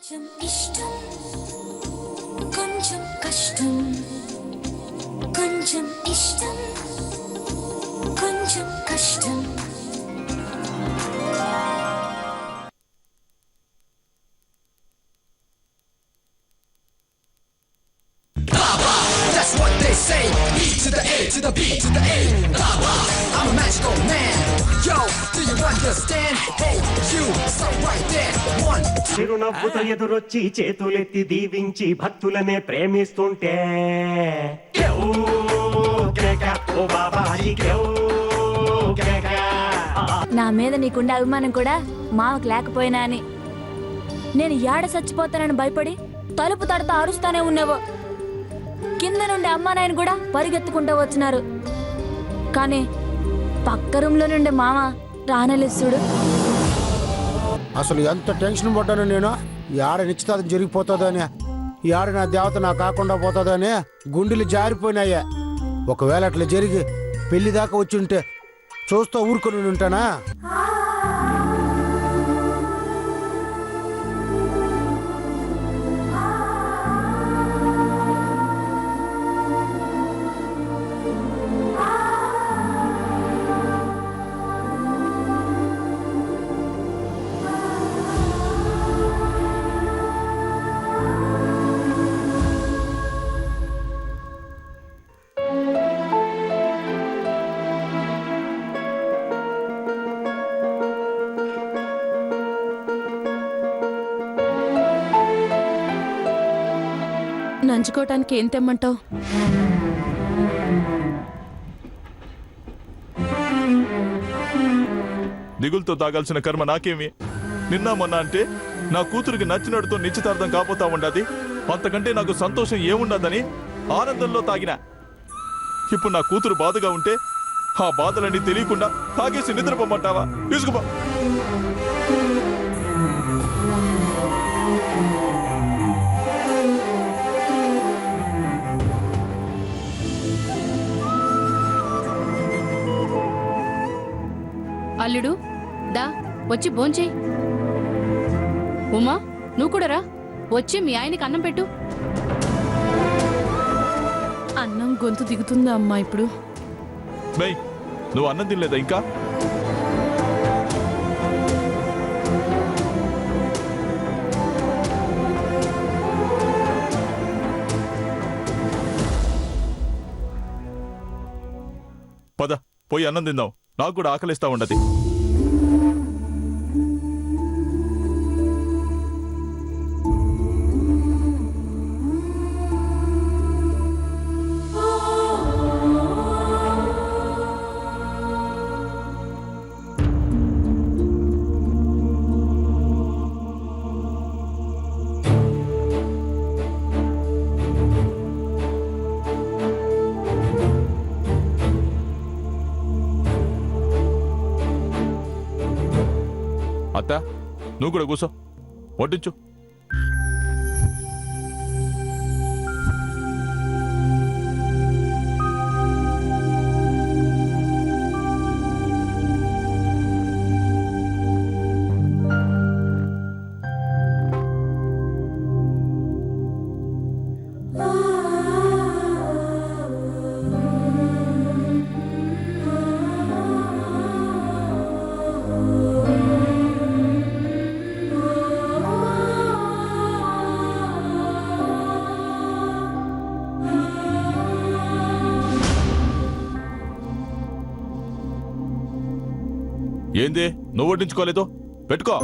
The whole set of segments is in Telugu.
కొంచెం ఇష్టం కొంచెం కష్టం కొంచెం ఇష్టం కొంచెం కష్టం That's what they say. E to the A to the B to the A. I'm a magical man. Yo, do you understand? Hey, you, stop right there. One, two. చిరునవ్వుతో ఎదురొచ్చి చేతులెత్తి దీవించి భక్తులనే ప్రేమిస్తుంటే కేవ్ కేక, ఓ బాబాజీ కేవ్ కేక. నా మీద నీకుండే అభిమానం కూడా మావకు లేకపోయినా అని నేను యాడ చచ్చిపోతానని భయపడి తలుపు తడతా అరుస్తానే ఉన్నావో. కింద నుండి అమ్మా నాయన కూడా పరిగెత్తుకుంటూ వచ్చినారు. కానీ పక్క రూమ్లో నుండి మామ రానలేసుడు. అసలు ఎంత టెన్షన్ పడ్డాను నేను. యాడ నిశ్చితార్థం జరిగిపోతుందని, యాడ నా దేవత నా కాకుండా పోతుందని గుండెలు జారిపోయినాయా. ఒకవేళ అట్లా జరిగి పెళ్లి దాకా వచ్చి ఉంటే చూస్తూ ఊరుకొని ఉంటానా? నంచుకోవటానికి ఏం తెమ్మంటావు? దిగులతో తాగాల్సిన కర్మ నాకేమి? నిన్న మొన్న అంటే నా కూతురికి నచ్చినడుతో నిశ్చితార్థం కాపోతా ఉండది. అంతకంటే నాకు సంతోషం ఏముండదని ఆనందంలో తాగినా. ఇప్పుడు నా కూతురు బాధగా ఉంటే ఆ బాధలన్నీ తెలియకుండా తాగేసి నిద్రపోమంటావా? తీసుకుపో. అల్లుడు దా వచ్చి భోంచేయి. ఉమా నువ్వు కూడా రా, వచ్చి మీ ఆయనకి అన్నం పెట్టు. అన్నం గొంతు దిగుతుందా అమ్మా ఇప్పుడు? బై, నువ్వు అన్నం తినలేదా ఇంకా? పద పోయి అన్నం తిందాం. నాకు కూడా ఆకలిస్తా ఉండదు. అత్త, నువ్వు కూడా కూసో, వడ్డించు. ఏంది నువ్వు వడ్డించుకోలేదు? పెట్టుకో.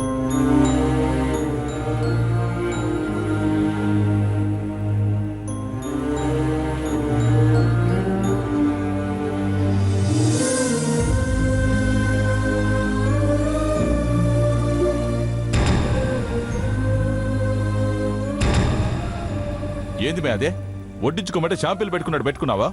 ఏంది మే అదే? వడ్డించుకోమంటే షాంపూలు పెట్టుకున్నాడు, పెట్టుకున్నావా?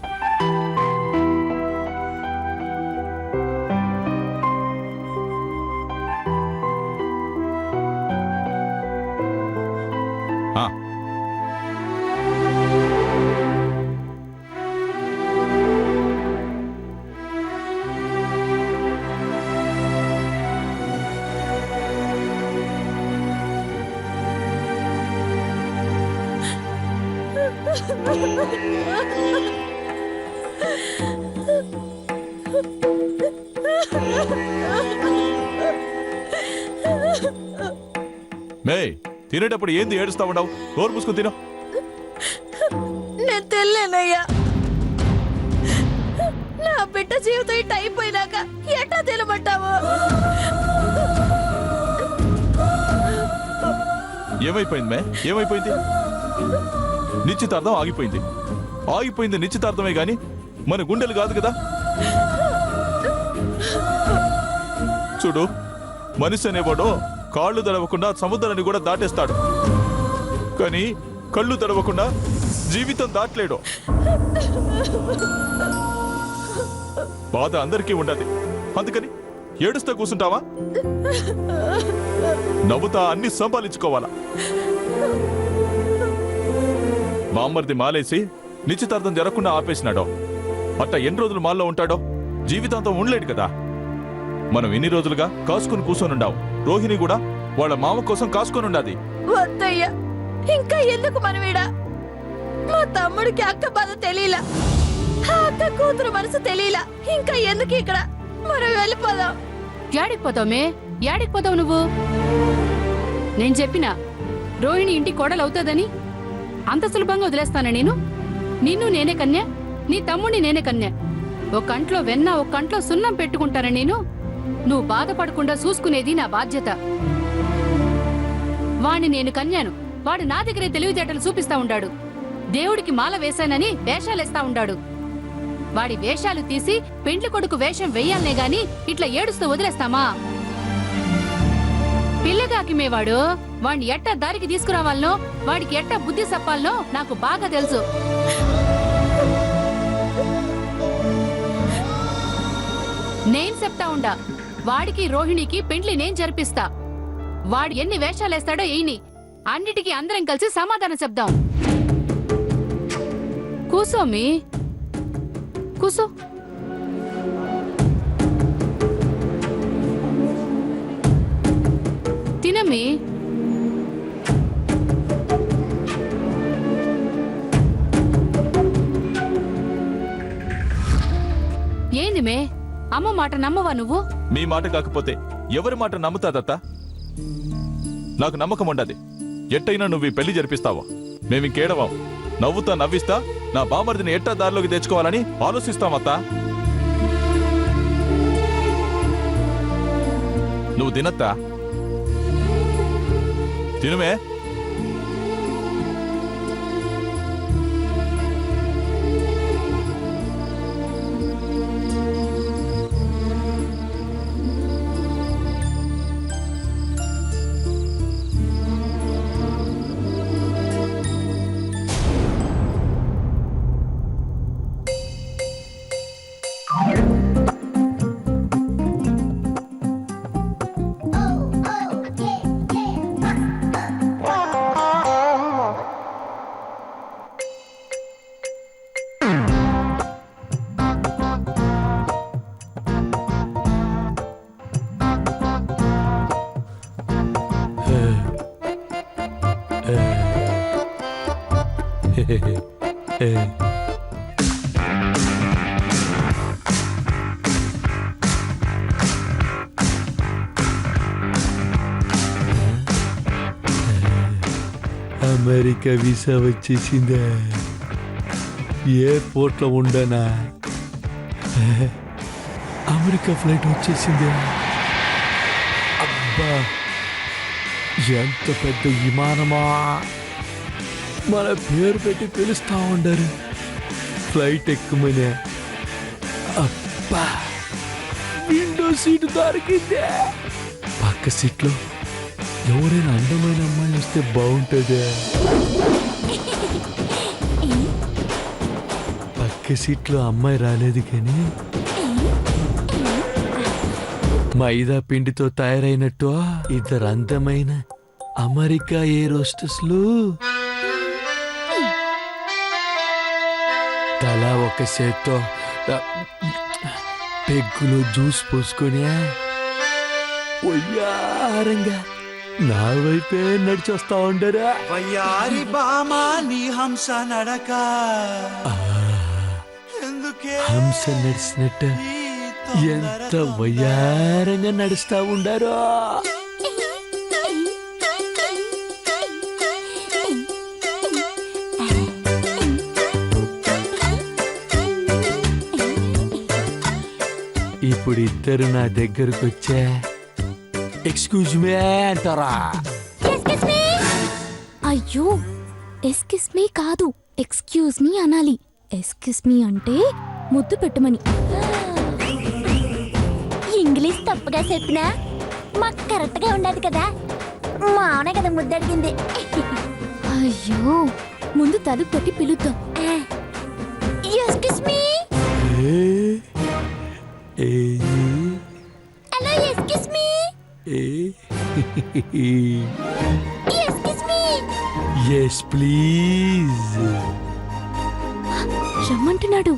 మే తినేటప్పుడు ఏంది ఏడుస్తా ఉండవు? నోరు మూసుకుని తిను. నేను తెల్లేనయ్యా. నా బిడ్డ జీవితం ఇట్ట అయిపోయినాక ఎట్టా తినమంటావు? ఏమైపోయింది మే? ఏమైపోయింది? నిశ్చితార్థం ఆగిపోయింది. ఆగిపోయింది నిశ్చితార్థమే గాని మన గుండెలు కాదు కదా. చూడు, మనిషి అనేవాడు కాళ్ళు తడవకుండా సముద్రాన్ని కూడా దాటేస్తాడు, కానీ కళ్ళు తడవకుండా జీవితం దాటలేడు. బాధ అందరికీ ఉండదు, అందుకని ఏడుస్తా కూర్చుంటావా? నవ్వుతా అన్ని సంపాదించుకోవాలా? బామ్మర్ది మాలేసి నిశ్చితార్థం జరగకుండా ఆపేసినాడో, అట్ట ఎన్ని రోజులు మాల్లో ఉంటాడో? జీవితాంతం ఉండలేడు కదా. మనం ఎన్ని రోజులుగా కాసుకుని కూర్చొనుండావు. రోహిణి కూడా వాళ్ళ మామ కోసం కాసుకొని ఉండాది. వద్దయ్యా, ఇంకా ఎందుకు మనమీడా? మా తమ్ముడికి అక్క బాధ తెలియలా, ఆ అక్క కూతురు మనసు తెలియలా. ఇంకా ఎందుకు ఇక్కడ? మనం వెళ్ళిపోదాం. యాడికి పోతావుమే? యాడికి పోతావు నువ్వు? నేను చెప్పినా రోహిణి ఇంటి కోడలవుతుందని అంత సులభంగా వదిలేస్తానా నేను? నిన్ను నేనే కన్యా, నీ తమ్ముడిని నేనే కన్యా. ఒక కంట్లో వెన్న, ఒక కంట్లో సున్నం పెట్టుకుంటానా నేను? నువ్వు బాధపడకుండా చూసుకునేది నా బాధ్యత. వాణ్ణి నేను కన్యాను, వాడు నా దగ్గరే తెలివితేటలు చూపిస్తా ఉండాడు. దేవుడికి మాల వేశానని వేషాలేస్తా ఉండాడు. వాడి వేషాలు తీసి పెండ్లి కొడుకు వేషం వెయ్యాలనే గాని ఇట్లా ఏడుస్తూ వదిలేస్తామా? పిల్లగాకిమేవాడు వాణ్ణి ఎట్టా దారికి తీసుకురావాలనో, వాడికి ఎట్టా బుద్ధి చెప్పాలనో నాకు బాగా తెలుసు. నేను చెప్తా ఉండా, వాడికి రోహిణికి పెండ్లి నేను జరిపిస్తా. వాడు ఎన్ని వేషాలేస్తాడో ఎయ్యి, అన్నిటికీ అందరం కలిసి సమాధానం చెప్దాం. కూసోమి, కూసో. తినమి. ఏంది మే, అమ్మ మాట నమ్మవా నువ్వు? మీ మాట కాకపోతే ఎవరి మాట నమ్ముతాదత్తా? నాకు నమ్మకం ఉండదు. ఎట్టయినా నువ్వు ఈ పెళ్లి జరిపిస్తావా? మేమింకేడవాం. నవ్వుతా నవ్విస్తా నా బామర్దిని ఎట్టా దారిలోకి తెచ్చుకోవాలని ఆలోచిస్తామత్తా. నువ్వు తినత్తా? తినుమే. అమెరికా వీసా వచ్చేసిందా? ఎయిర్పోర్ట్లో ఉండనా? అమెరికా ఫ్లైట్ వచ్చేసిందా? అబ్బా, ఎంత పెద్ద విమానమా! మన పేరు పెట్టి పిలుస్తా ఉండరు ఫ్లైట్ ఎక్కుమనే. అబ్బా, విండో సీటు దొరికిందే. పక్క సీట్లో ఎవరైనా అందమైన అమ్మాయి వస్తే బాగుంటుందే. పక్క సీట్లో అమ్మాయి రాలేదు కానీ మైదా పిండితో తయారైనట్టు ఇద్దరు అందమైన అమెరికా ఎయిర్ హోస్టెస్లు తలా ఒక చేత్తో పెగ్గులో జ్యూస్ పోసుకొని ఒయ్యారంగా నా వైపే నడిచొస్తా ఉండరా వయ్యారి బామా నీ హంస నడక ఎందుకే హంస నడిచినట్టు ఎంత వయ్యారంగా నడుస్తా ఉండారో. ఇప్పుడు ఇద్దరు నా దగ్గరకు వచ్చా ఎక్స్క్యూజ్ మీ అంటారా? అయ్యో ఎస్కిస్ మీ కాదు, ఎక్స్క్యూజ్ మీ అనాలి. ఎస్కిస్ మీ అంటే ముద్దు పెట్టమని. ఇంగ్లీష్ తప్పుగా చెప్పినా మాకు కరెక్ట్ గా ఉండదు కదా. మా అవునే కదా ముద్దు అడిగింది. అయ్యో ముందు తలుపు కొట్టి పిలుద్దాం. Excuse me. Hello excuse me. Excuse me. Yes please. రమ్మంటున్నాడు.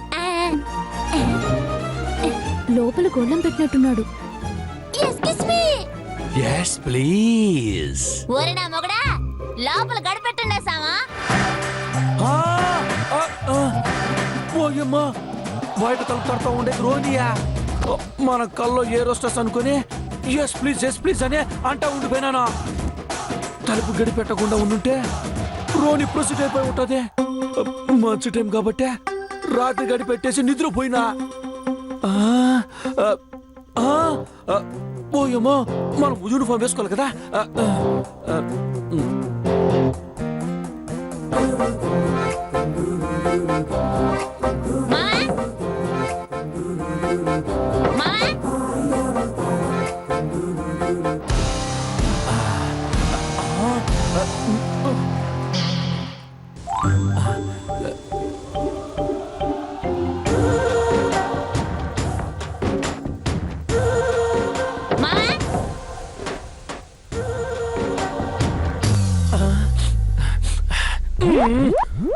లోపల గొళ్ళం పెట్టినట్టున్నాడు. ఎస్కిస్ మీ. Yes please. ఓరే నా మొగడా, లోపల గడిపెట్టుండే సామా. ఓయమ్మా, బయట తలుపు తడతా ఉండే రోనియా మన కల్లో ఏ రోస్టర్స్ అనుకుని ఎస్ ప్లీజ్ అని అంటా ఉండిపోయినానా. తలుపు గడి పెట్టకుండా ఉండుంటే రోని ప్రొసీడ్ అయిపోయి ఉంటది. మంచి టైం కాబట్టి రాత్రి గడి పెట్టేసి నిద్రపోయినా. ఓయమ్మా, మనం యూనిఫామ్ వేసుకోవాలి కదా.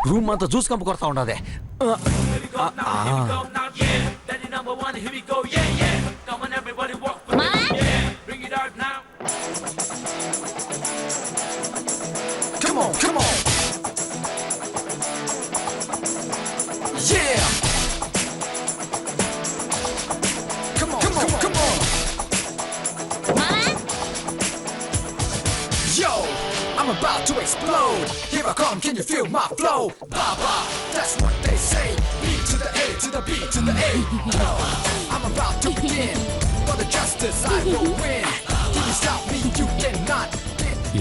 రూమ్ అంతా జ్యూస్ కంపు కొడతా ఉండదే. Come on, come on. Yeah. Come on, come on, come on. Yo, I'm about to explode. Here I come, can you feel my flow? Baba, that's what they say. B to the A to the B to the A. Yo, I'm about to begin. For the justice I will win. Can you stop me? You cannot.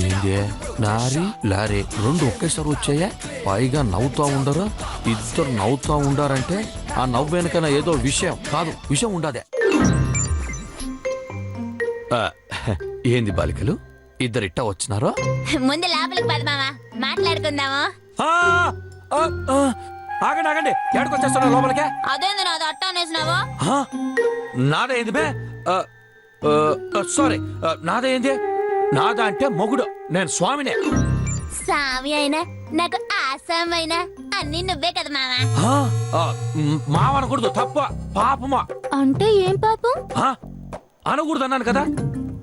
ఏందే లారీ లారీ రెండు ఒకేసారి వచ్చాయా? పైగా నవ్వుతా ఉండరు. ఇద్దరు నవ్వుతా ఉండారంటే ఆ నవ్వు వెనకన ఏదో విషయం కాదు, విషయం ఉండదే. ఏంది బాలికలు ఇద్దరు ఇట్టా వచ్చినారో? ముందు లోపలికి పద మామా, మాట్లాడుకుందాము. ఆగండి ఆగండి, ఎక్కడికొచ్చేస్తున్నా లోపలికే? అదేంది నాది అట్టా అనేసినావు? నాదే ఏంది బే? సారీ, నాదే ఏంది? నాదా అంటే మొగుడు, నేను స్వామినే. స్వామి అయినా నాకు ఆసామైనా అన్ని నువ్వే కదా మామా. మావనకూడదు, తప్ప పాపమా. అంటే ఏం పాపం? అనకూడదు అన్నాను కదా.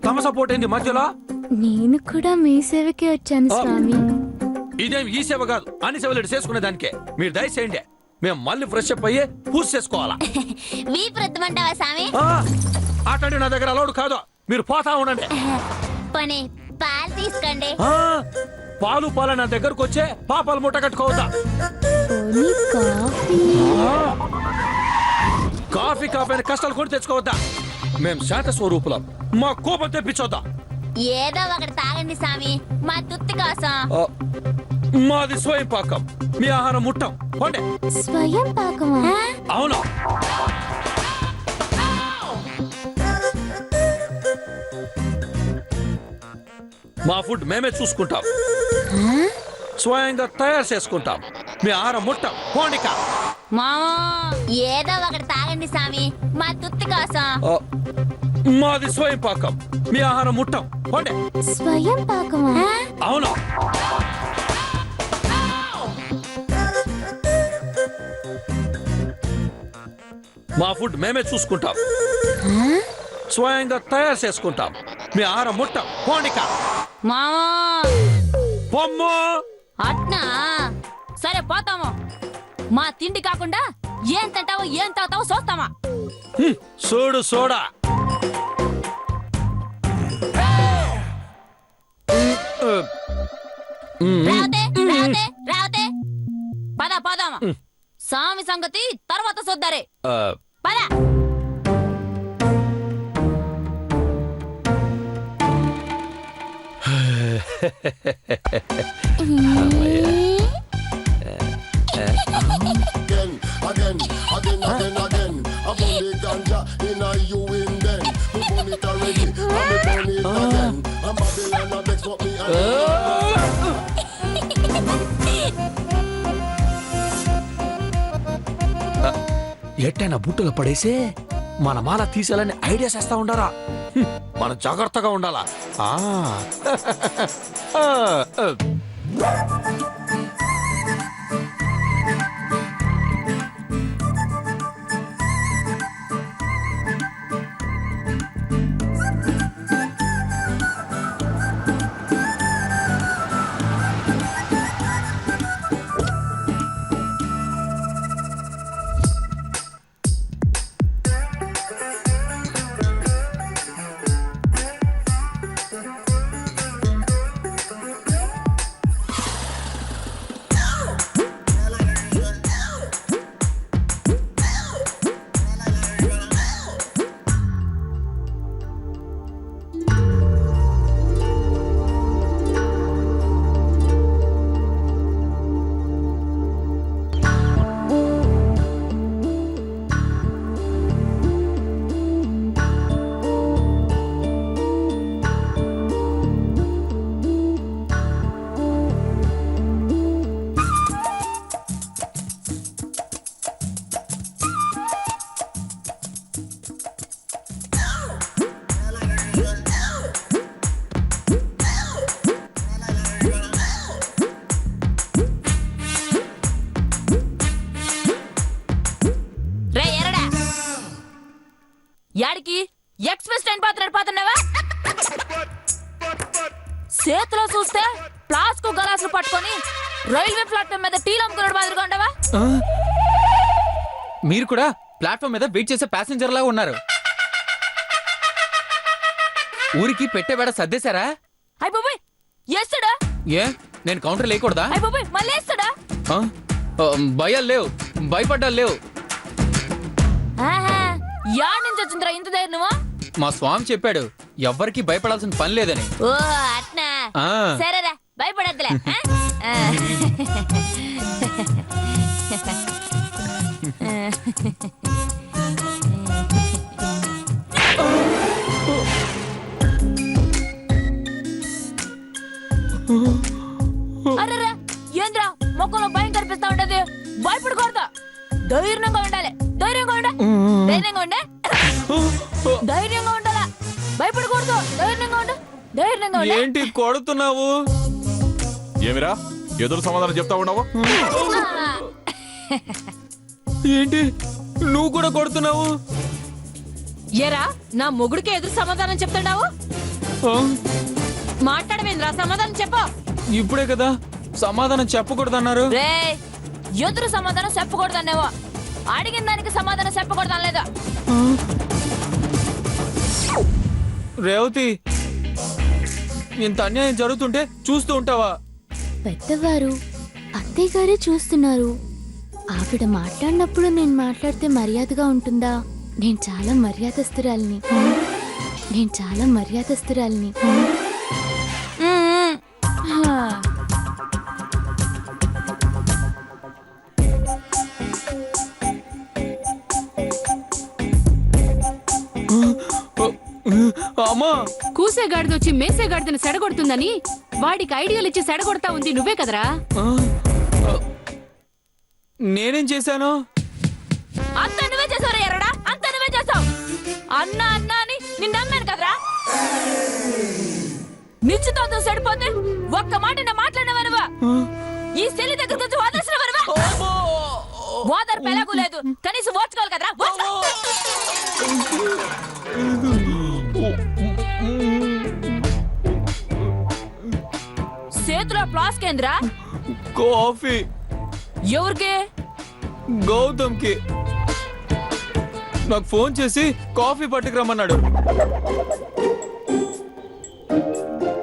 తమ సపోర్ట్ ఏంది మధ్యలో? నేను కూడా మీ సేవకే వచ్చాను స్వామి. ఇదేం ఈ సేవ కాదు, అన్ని సేవలు చేసుకునే దానికే. మీరు దయచేయండి, మేము మళ్ళీ ఫ్రెష్ అప్ అయ్యి పూజ చేసుకోవాలా. వీపు రుద్దమంటావా స్వామి? అట్లాంటి నా దగ్గర అలౌడ్ కాదు, మీరు పోతా ఉండండి. పని పాలు తీసుకోండి. పాలు నా దగ్గరకు వచ్చే పాపాలు మూట కట్టుకోవద్దా. కాఫీ కాఫీ కష్టాలు కొని తెచ్చుకోవద్దా. మేం శాంత స్వరూపులం, మా కోపం తెప్పించొద్దా. ఏదో ఒకటి తాగండి స్వామి, మా తుత్తి కోసం. మాది స్వయం పాకం, మీ ఆహారం ముట్టం. పోండి. స్వయం పాకమా? అవును. మా ఫుడ్ మేమే చూసుకుంటాం, స్వయంగా తయారు చేసుకుంటాం. మీ ఆహారం ముట్టం. పోండిక. మామా ఏదో ఒకటి తాగండి స్వామి, మా తుత్తి కోసం. మాది స్వయం పాకం, మీ ఆహారం ముట్టం. పోండి. స్వయం పాకమా? అవును. మా ఫుడ్ మేమే చూసుకుంటాం, స్వయంగా తయారు చేసుకుంటాం. మీ ఆహారం ముట్టం. పోండిక. మామా పొమ్మో అట్నా సరే పోతాము. మా తిండి కాకుండా ఏం తింటావో ఏం తాగుతావో చూస్తామా. సోడు సోడా రావతే రావతే రావతే పద పోదామా. స్వామి సంగతి తర్వాత చూద్దారే. పద. ఎట్టైనా బుట్టలు పడేసే మన మాల తీసేయాలని ఐడియా చేస్తా ఉండారా. మనం జాగ్రత్తగా ఉండాలా. యాడికి ఎక్స్ప్రెస్ ట్రైన్ పాతున్నావా? చేతిలో చూస్తే ప్లాస్కో గలాసులు పట్టుకొని రైల్వే ప్లాట్ఫామ్ మీద టీలు అమ్ముకున్నాడు మాదిరిగా ఉండవా? మీరు కూడా ప్లాట్ఫామ్ మీద వెయిట్ చేసే ప్యాసింజర్ లాగా ఉన్నారు. ఊరికి పెట్టే వేడ సర్దేశారా? అయిపోయి వేస్తాడా? ఏ నేను కౌంటర్ లేకూడదా? అయిపోయి మళ్ళీ వేస్తాడా? భయాలు లేవు, భయపడ్డాలు లేవు. యాడ్ నుంచి వచ్చిందిరా ఇంత ధైర్యమా? మా స్వామి చెప్పాడు ఎవ్వరికి భయపడాల్సిన పని లేదని. ఓ అట్నా, సరేరా భయపడద్దులే. అరే ఏంద్రా మొక్కలో భయం కనిపిస్తా ఉంటది? భయపడకూడదు, ధైర్యంగా ఉండాలి. ధైర్యంగా ఉండ, ధైర్యంగా ఉండే, ధైర్యంగా ఉండాలా. భయపడకూడదు, ధైర్యంగా ఉండు, ధైర్యంగా ఉండు. ఏంటి కొడుతున్నావు? ఏమిరా ఎదురు సమాధానం చెప్తా ఉన్నావు? ఏంటి నువ్వు కూడా కొడుతున్నావు? ఏరా నా మొగుడికి ఎదురు సమాధానం చెప్తున్నావు? మాట్లాడమేంద్రా, సమాధానం చెప్పు. ఇప్పుడే కదా సమాధానం చెప్పకూడదన్నారు. రే ఎదురు సమాధానం చెప్పకూడదన్నేవో, అడిగిన దానికి సమాధానం చెప్పకూడదు లేదా? రేవతి, ఇంత అన్యాయం జరుగుతుంటే చూస్తూ ఉంటావా? పెద్దవారు అత్తయ్య గారే చూస్తున్నారు. ఆవిడ మాట్లాడినప్పుడు నేను మాట్లాడితే మర్యాదగా ఉంటుందా? నేను చాలా మర్యాదస్తురాలిని. నేను చాలా మర్యాదస్తురాలిని. అమ్మా, కూసేగాడిదొచ్చి మేసేగాడిదని సెడగొడుతుందని వాడికి ఐడియాలు ఇచ్చి సెడగొడతా ఉంది నువ్వే కదరా? నేనేం చేశాను? అంత నువ్వే చేసావు ఎరడా, అంత నువ్వే చేసావు. అన్నా అన్నా అని నిన్ను నమ్మాను కదరా. నిశ్చితార్థం సరిపోతే ఒక్క మాట మాట్లాడినవనువా? ఈ చెల్లి దగ్గరకు వచ్చి వాదాల్సినవనువా? ఓదారు పెలాగు లేదు, కనీసం ఓర్చుకోవాలి కదరా. ఏంద్రా? కాఫీ ఎవరికి? గౌతమ్కి నాకు ఫోన్ చేసి కాఫీ పట్టుకురమ్మన్నాడు.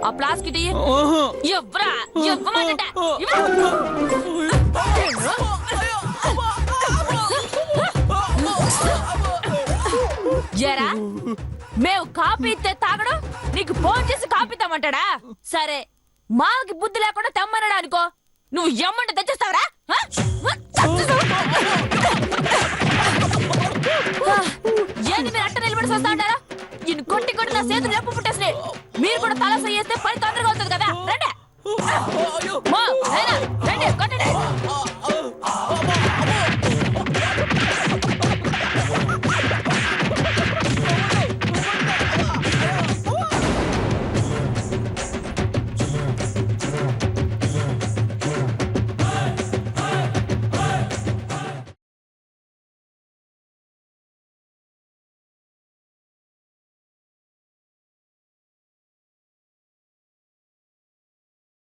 ఆ ప్లాస్కిట్ ఇయ్యి. ఆహా. ఇవ్వరా? ఇవ్వమంటుంటే. ఎరా మేము కాపీ ఇస్తే తాగడం, నీకు ఫోన్ చేసి కాపీ తెమ్మంటాడా? సరే మాకి బుద్ధి లేకుండా తెమ్మన్నాడు అనుకో, నువ్వు ఎమ్మంటే తెచ్చేస్తావరా? ఏంది మీరు అట్ట నిలబడి వస్తా అంటారా? ఈయన కొట్టి కొట్టి నా చేతులు ఎప్పు పుట్టేసినాయి. మీరు కూడా తల సయ్యేస్తే పని తొందరగా అవుతుంది కదా.